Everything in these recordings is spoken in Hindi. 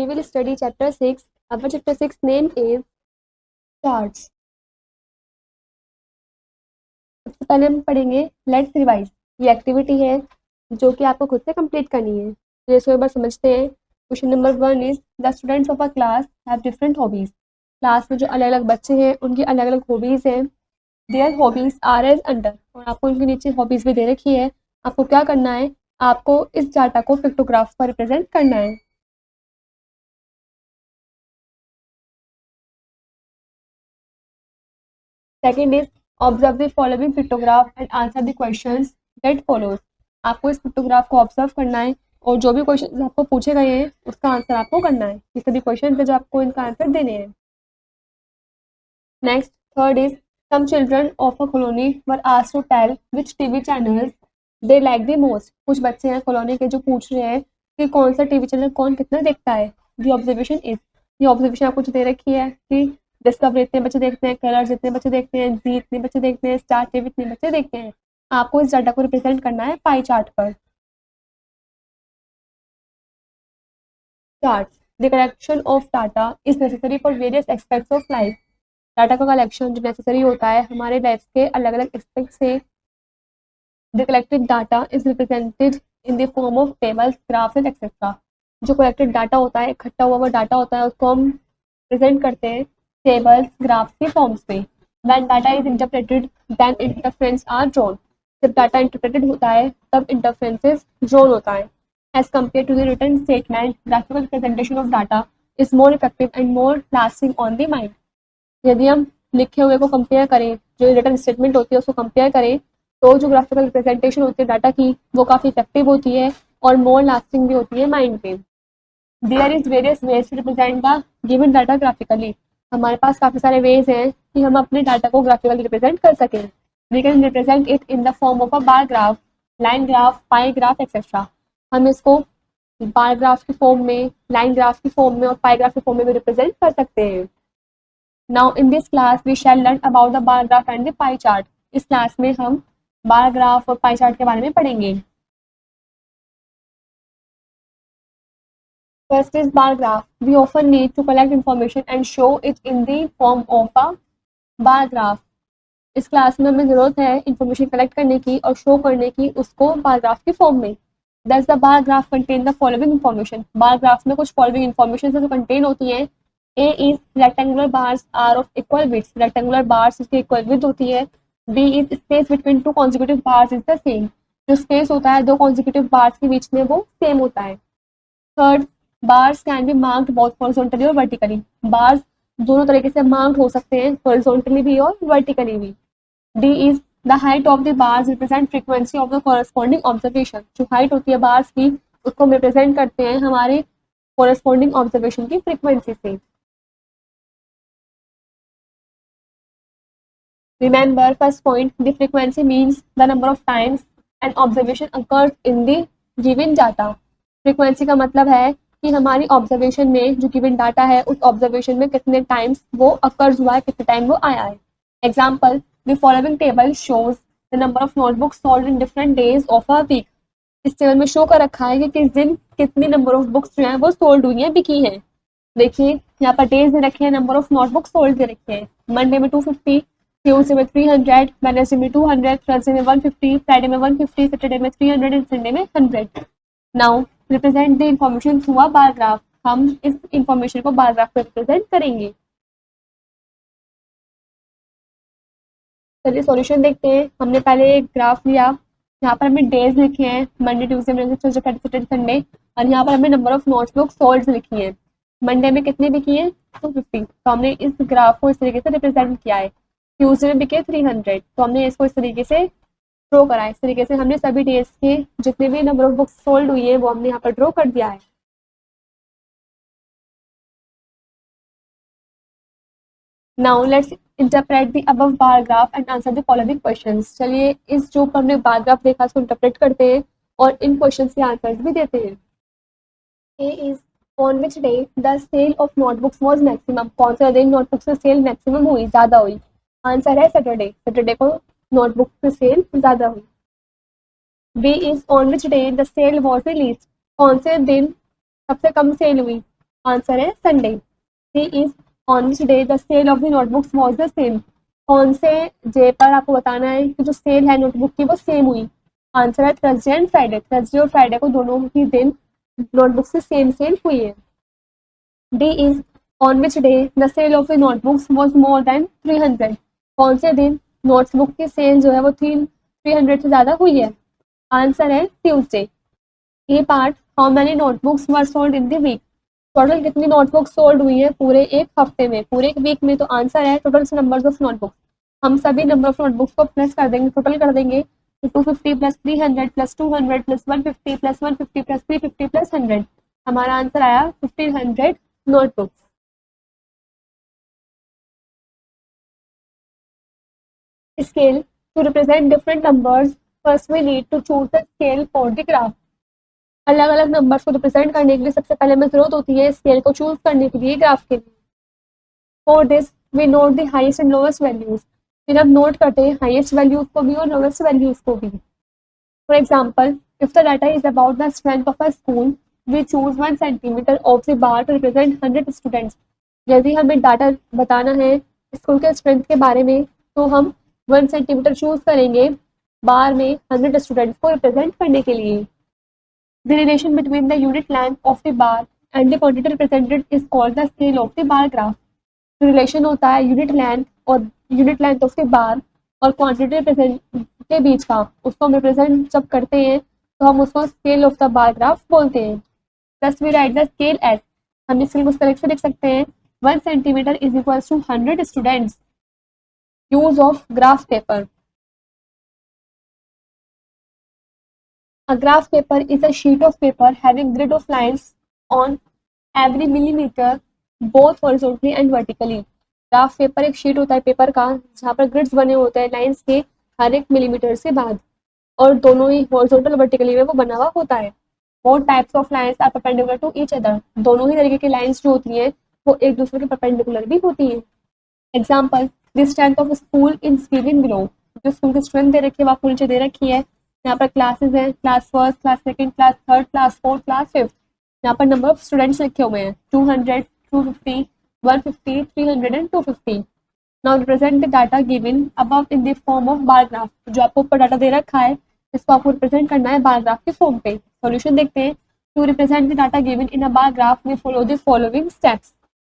We will study chapter 6. Our chapter 6 name is charts. सबसे पहले हम पढ़ेंगे लेट्स रिवाइज। ये एक्टिविटी है जो कि आपको खुद से कंप्लीट करनी है। तो इसको एक बार समझते हैं। Question number 1 is the students of a class have different hobbies. Class में जो अलग अलग बच्चे हैं उनकी अलग अलग हॉबीज हैं। Their hobbies are as under, और आपको उनके नीचे हॉबीज भी दे रखी है। आपको क्या करना है, आपको इस डाटा को पिक्टोग्राफ पर रिप्रेजेंट करना है। Second is observe the following pictograph and answer the questions that follows. आपको इस पिक्टोग्राफ को ऑब्जर्व करना है और जो भी क्वेश्चन आपको पूछे गए हैं उसका आंसर आपको करना है। ये सभी क्वेश्चन है जो आपको इनका आंसर देने हैं। Next third is some children of a colony were asked to tell which TV channels they like the most. कुछ बच्चे हैं कॉलोनी के जो पूछ रहे हैं कि कौन सा टीवी चैनल कौन कितना देखता है। दी ऑब्जर्वेशन इज, ये ऑब्जर्वेशन आपको जो दे रखी है कि डिस्कवरी इतने बच्चे देखते हैं, कलर्स इतने बच्चे देखते हैं, जी इतने बच्चे देखते हैं, स्टार टीवी इतने बच्चे देखते हैं। आपको इस डाटा को रिप्रेजेंट करना है पाई चार्ट पर। Chart the collection of data is necessary for various aspects of life. Data का कलेक्शन जो नेसेसरी होता है हमारे लाइफ के अलग अलग एस्पेक्ट से। The collected data is represented in the form of tables, graphs and etcetera. जो कलेक्टेड डाटा होता है, इकट्ठा हुआ डाटा होता है, उसको हम प्रेजेंट करते हैं टेबल्स, ग्राफ्स के फॉर्म्स में। When data is interpreted then interference are drawn. जब डाटा इंटरप्रेटेड होता है तब इंटरफेरेंसेस ड्रॉन होता है। As compare to the written statement, graphical presentation of data is more effective and more lasting on the mind. यदि हम लिखे हुए को कंपेयर करें, जो रिटन स्टेटमेंट होती है उसको कंपेयर करें, तो जो ग्राफिकल रिप्रेजेंटेशन होती है डाटा की वो काफ़ी इफेक्टिव होती है और मोर लास्टिंग भी होती है माइंड पे। There is various ways to represent the given data graphically. हमारे पास काफ़ी सारे वेज हैं कि हम अपने डाटा को ग्राफिकली रिप्रेजेंट कर सकें। We can represent it in the form of a bar graph, line graph, pie graph etcetera. हम इसको बार ग्राफ की फॉर्म में, लाइन ग्राफ की फॉर्म में और पाई ग्राफ की फॉर्म में भी रिप्रेजेंट कर सकते हैं। Now in this class we shall learn about the bar graph and the pie chart. इस क्लास में हम बार ग्राफ और पाई चार्ट के बारे में पढ़ेंगे। First is bar graph. We often need to collect information and show it in the form of a bar graph. इस क्लास में हमें ज़रूरत है इंफॉर्मेशन कलेक्ट करने की और शो करने की उसको बार ग्राफ की फॉर्म में। Does the bar graph contain the following information? Bar graph में कुछ फॉलोइंग इन्फॉर्मेशन जो कंटेन होती हैं। A is rectangular bars are of equal width. Rectangular bars इसकी इक्वल विड्थ होती है। B is space between two consecutive bars is the same. जो स्पेस होता है दो consecutive bars के बीच में वो सेम होता है। Third, bars can be marked both horizontally और वर्टिकली। बार्स दोनों तरीके से मार्क्ड हो सकते हैं, हॉरिजॉन्टली भी और वर्टिकली भी। D is the height of the bars represent frequency of the corresponding observation. जो हाइट होती है बार्स की उसको हम रिप्रेजेंट करते हैं हमारे कॉरेस्पॉन्डिंग ऑब्जर्वेशन की फ्रीक्वेंसी से। Remember, first point, the frequency means the number of times an observation occurs in the given data. Frequency का मतलब है कि हमारी ऑब्जर्वेशन में जो गिवन डाटा है उस ऑब्जर्वेशन में कितने टाइम्स वो अकर्स हुआ है, कितने टाइम वो आया है। Example, the following table shows the number of notebooks sold in different days of a week. इस टेबल में शो कर रखा है कि किस दिन कितनी नंबर ऑफ बुक्स जो है वो सोल्ड हुई हैं, बिकी हैं। देखिए यहाँ पर डेज दे रखे हैं, नंबर ऑफ नोटबुक्स सोल्ड दे रखे हैं। मंडे में 250, ट्यूसडे में 300, वेडनेसडे में 200, थर्सडे में 150, फ्राइडे में 150, सैटरडे में 300 एंड संडे में 100। Now represent the information through a bar graph. हम इस इंफॉर्मेशन को बार ग्राफ पे रिप्रेजेंट करेंगे। चलिए सॉल्यूशन देखते हैं। हमने पहले एक ग्राफ लिया, यहाँ पर हमने डेज लिखे हैं, Monday, Tuesday, Wednesday, Thursday, Friday, Saturday, Sunday, और यहाँ पर हमने नंबर ऑफ नोटबुक सोल्ड लिखी है। मंडे में कितने बिकी हैं, 250, तो हमने इस ग्राफ को इस तरीके से रिप्रेजेंट किया है। ट्यूसडे में बिके 300, तो हमने इसको इस तरीके से ड्रॉ करा है। इस तरीके से हमने सभी डेज के जितने भी नंबर ऑफ बुक्स सोल्ड हुई है वो हमने यहाँ पर ड्रॉ कर दिया है। Now let's interpret the above bar graph and answer the following questions. चलिए इस जो हमने बार ग्राफ देखा इसको इंटरप्रेट करते हैं और इन क्वेश्चंस के आंसर्स भी देते हैं। A is on which day the sale of notebooks was maximum. कौन से दिन नोटबुक्स की सेल मैक्सिमम हुई, ज़्यादा हुई? आंसर है सैटरडे। सैटरडे को नोटबुक की सेल ज़्यादा हुई। B is on which day the sale was the least. कौन से दिन सबसे कम सेल हुई? आंसर है Sunday. C is on which day the sale of the notebooks was the same. कौन से डे पर आपको बताना है कि जो सेल है नोटबुक की वो सेम हुई। आंसर है थर्सडे एंड फ्राइडे। थर्सडे और फ्राइडे को दोनों ही दिन नोटबुक से सेम सेल हुई है। D is on which day the sale of the notebooks was more than 300। कौन से दिन नोटबुक की सेल जो है वो 300 से ज़्यादा हुई है। आंसर है Tuesday. A part how many notebooks were sold in the week. Total कितनी नोटबुक सोल्ड हुई है पूरे एक हफ्ते में, पूरे एक वीक में। तो आंसर है टोटल नंबर्स ऑफ नोटबुक्स। हम सभी नंबर ऑफ नोटबुक्स को प्लस कर देंगे, टोटल कर देंगे। तो 250 plus 300 plus 200 plus 150 plus 150 plus 350 plus 100, हमारा आंसर आया 1500 notebooks. Scale to represent different numbers, first we need to choose the scale for the graph। अलग अलग नंबर्स को रिप्रेजेंट करने के लिए सबसे पहले हमें जरूरत होती है स्केल को चूज करने के लिए ग्राफ के लिए। For this we note the highest and lowest values. फिर हम नोट करते हैं हाईएस्ट वैल्यूज को भी और लोएस्ट वैल्यूज को भी। For example, if the data is about the strength of a school, we choose 1 centimetre of the bar to represent 100 students. यदि हमें डाटा बताना है स्कूल के स्ट्रेंथ के बारे में, तो हम 1 सेंटीमीटर चूज करेंगे बार में 100 स्टूडेंट्स को रिप्रेजेंट करने के लिए। The relation between the unit length of the bar and the quantity represented is called the scale of the bar graph। जो रिलेशन होता है यूनिट लेंथ ऑफ द बार और क्वांटिटी रिप्रेजेंट के बीच का, उसको हम रिप्रेजेंट जब करते हैं तो हम उसको scale of the bar graph बोलते हैं। Plus we write the scale as, हम स्केल को सेलेक्ट से लिख सकते हैं 1 centimetre is equal to 100 students. Use of graph paper. A graph paper is a sheet of paper having grid of lines on every millimeter both horizontally and vertically। Graph paper एक शीट होता है पेपर का जहाँ पर ग्रिड्स बने होते हैं लाइंस के हर एक मिलीमीटर से बाद, और दोनों ही हॉरिजॉन्टल वर्टिकली में वो बना हुआ होता है। Both types of lines are perpendicular to each other. दोनों ही तरीके की लाइंस जो होती हैं वो एक दूसरे के परपेंडिकुलर भी होती हैं। Example, the strength of school in given below. जो स्कूल की स्ट्रेंथ दे रखी है वो आपको नीचे दे रखी है। यहाँ पर क्लासेस हैं, class first, class second, class third, class fourth, class fifth. यहाँ पर नंबर ऑफ स्टूडेंट्स लिखे हुए हैं 200, 250, 150, 300 and 250। Now represent the data given above in the form of bar graph. जो आपको ऊपर डाटा दे रखा है इसको आपको रिप्रेजेंट करना है बार ग्राफ के फॉर्म पे। सॉल्यूशन देखते हैं। To represent the data given in a bar graph we follow the following steps.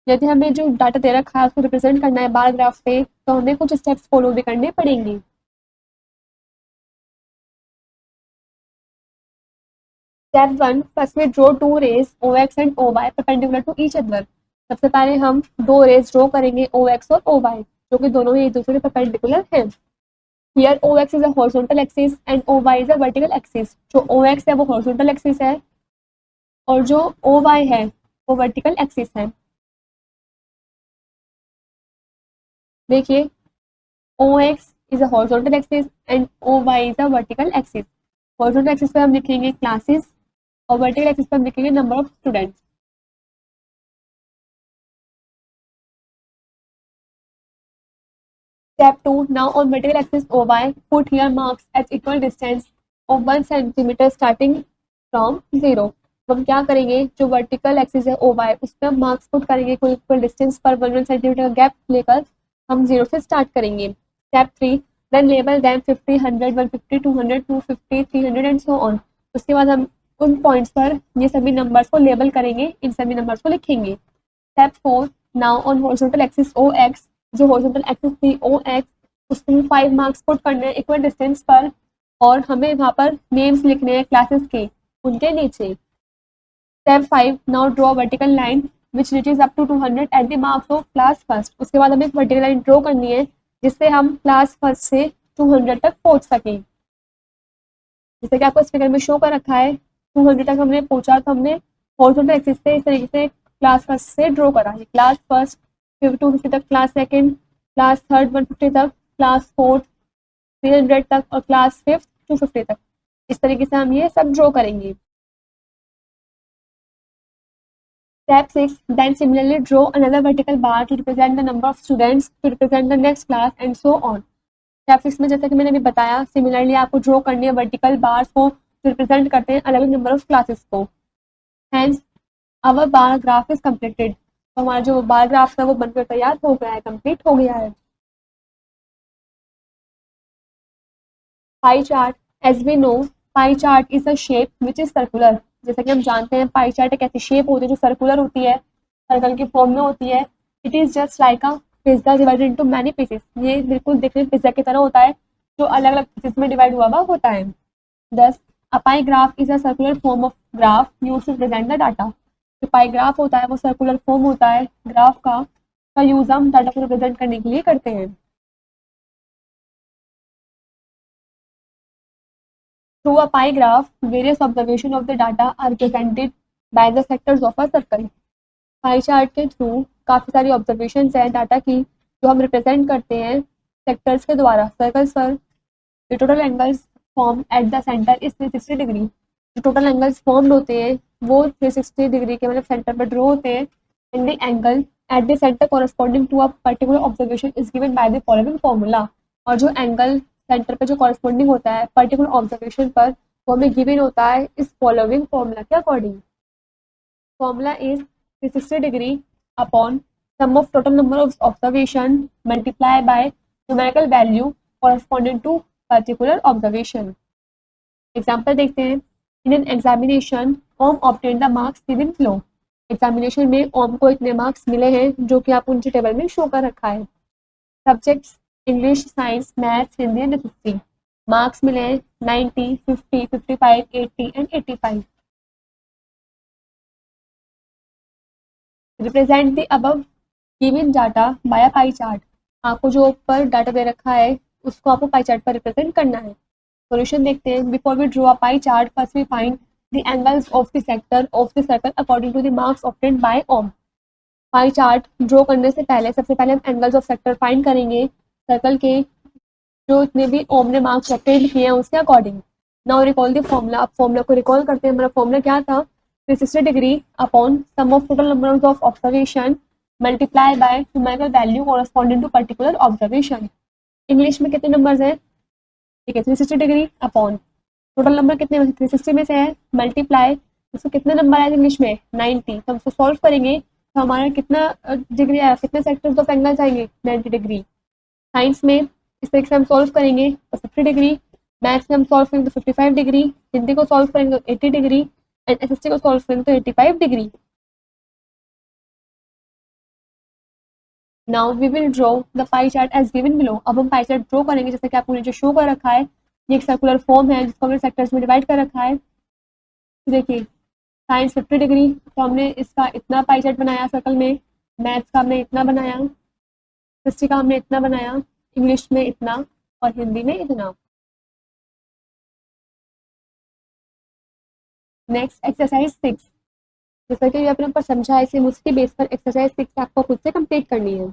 यदि हमें जो डाटा दे रखा है उसको रिप्रेजेंट करना है बार ग्राफ पे तो हमें कुछ स्टेप्स फॉलो भी करने पड़ेंगे। Step 1, first we draw two rays OX and OY perpendicular to each other। सबसे पहले हम दो रेज ड्रॉ करेंगे OX और OY जो कि दोनों ही एक दूसरे के परपेंडिकुलर हैं। Here OX is a horizontal axis and OY is a vertical axis। जो OX है वो horizontal axis है और जो OY है वो vertical axis है। देखिए OX is a horizontal axis and OY is a vertical axis। horizontal axis पे हम लिखेंगे क्लासेस और वर्टिकल एक्सिस पर हम लिखेंगे number of students. Step 2, now on vertical axis OY put here marks at equal distance of 1 centimeter starting from 0। हम क्या करेंगे जो वर्टिकल एक्सिस है OY उस पर हम मार्क्स पुट करेंगे कोई इक्वल डिस्टेंस पर 1 सेंटीमीटर का गैप लेकर हम 0 से स्टार्ट करेंगे। Step 3, then label them 50, 100, 150, 200, 250, 300 and so on. उसके बाद हम उन पॉइंट्स पर ये सभी नंबर्स को लेबल करेंगे, इन सभी नंबर्स को लिखेंगे। Step 4, now on horizontal axis OX, जो हॉरिजॉन्टल एक्सिस थी OX उसमें 5 मार्क्स पुट करने हैं इक्वल डिस्टेंस पर और हमें वहाँ पर नेम्स लिखने हैं क्लासेस के उनके नीचे। Step 5, now draw vertical line which reaches up to 200 at the marks of class first. उसके बाद हमें एक वर्टिकल लाइन ड्रॉ करनी है जिससे हम क्लास फर्स्ट से 200 तक पहुँच सकें। जैसे कि आपको इस फिगर में शो कर रखा है 200 तक हमने पहुंचा तो हमने हॉरिजॉन्टल एक्सिस से इस तरीके से क्लास फर्स्ट से ड्रॉ करा है। क्लास फर्स्ट 250 तक, क्लास सेकंड, क्लास थर्ड 150 तक, क्लास फोर्थ 300 तक और क्लास फिफ्थ 250 तक। इस तरीके से हम ये सब ड्रॉ करेंगे। Step 6, then similarly draw another vertical bar to represent the number of students, to represent the next class and so on। Step 6 में जैसा कि मैंने अभी बताया सिमिलरली आपको ड्रॉ करनी है वर्टिकल बार्स को जो रिप्रेजेंट करते हैं अलग अलग नंबर ऑफ क्लासेस को। Hence our bar graph is completed, तो हमारा जो बार ग्राफ था वो बनकर तैयार हो गया है, कंप्लीट हो गया है। Pie chart, as we know pie chart is a shape which is circular, जैसा कि हम जानते हैं पाई चार्ट एक ऐसी शेप होती है जो सर्कुलर होती है, सर्कल के फॉर्म में होती है। It is just like a pizza divided into many pieces, ये बिल्कुल देखने में पिज्जा की तरह होता है जो अलग अलग पीसेस में डिवाइड हुआ हुआ होता है। दस, a pie graph is a circular form of graph use to present the data, जो पाई ग्राफ होता है वो सर्कुलर फॉर्म होता है ग्राफ का यूज हम डाटा को रिप्रेजेंट करने के लिए करते हैं। Through a pie graph, various observations of the data are represented by the sectors of a circle. Pie chart के थ्रू काफ़ी सारी ऑब्जर्वेशंस हैं डाटा की जो हम रिप्रेजेंट करते हैं सेक्टर्स के द्वारा सर्कल्स पर। The total angles form eight the centre is 360 degree, जो टोटल एंगल्स फॉर्म होते हैं वो 360 डिग्री के मतलब सेंटर पर ड्रॉ होते हैं। And the angle at the centre corresponding to a particular observation is given by the following formula, और जो एंगल सेंटर पे जो कॉरस्पॉन्डिंग होता है पर्टिकुलर ऑब्जर्वेशन पर वो हमें गिवन होता है इस फॉलोइंग फॉर्मूला के according. Formula is 360 degree upon sum of total number of observation multiply by numerical value corresponding to particular observation. Example देखते हैं। In an examination Om obtain the marks given below, examination में ओम को इतने मार्क्स मिले हैं जो कि आप उनके टेबल में शो कर रखा है। Subjects English, science, maths, Hindi and history, marks मिले हैं 90, 50, 55, 80 and 85। Represent the above given data by a pie chart, आपको जो ऊपर डाटा दे रखा है उसको आपको पाई चार्ट पर रिप्रेजेंट करना है। सॉल्यूशन देखते हैं। Before we draw a pie chart first we find the angles of the sector of the circle according to the marks obtained by Om. Pie chart draw करने से पहले सबसे पहले हम एंगल्स ऑफ सेक्टर फाइंड करेंगे सर्कल के जो इतने भी ओम ने मार्क्स ऑब्टेन किए हैं उसके according. Now recall the formula, अब फॉर्मूला को रिकॉल करते हैं। हमारा फॉर्मूला क्या था? 360 degree upon sum of total number of observation multiply by numerical value corresponding to particular observation. English में कितने नंबर्स हैं? ठीक है, 360 डिग्री अपॉन टोटल नंबर कितने में 360 में से है मल्टीप्लाई उसको कितने नंबर आए इंग्लिश में 90, तो हम उसको सॉल्व करेंगे तो हमारा कितना डिग्री आया, कितने सेक्टर्स ऑफ एंगल्स आएंगे 90 डिग्री। साइंस में इस तरीके से हम सॉल्व करेंगे तो 50 डिग्री, मैथ्स में हम सॉल्व करेंगे तो 55 डिग्री, हिंदी को सॉल्व करेंगे तो 80 डिग्री एंड एसएसटी को सॉल्व करेंगे तो 85 degree. Now we will draw the pie chart as given below, अब हम पाई चार्ट ड्रॉ करेंगे जैसे कि आपको नीचे शो कर रखा है। ये एक सर्कुलर फॉर्म है जिसको हमने सेक्टर्स में डिवाइड कर रखा है। तो देखिए साइंस 50 डिग्री, तो हमने इसका इतना पाई चार्ट बनाया सर्कल में, मैथ्स का हमने इतना बनाया, हिस्ट्री का हमने इतना बनाया, इंग्लिश में इतना और हिंदी में इतना। नेक्स्ट एक्सरसाइज 6, जैसा कि आपने ऊपर समझा है इसे उसके बेस पर एक्सरसाइज 6 आपको खुद से कंप्लीट करनी है।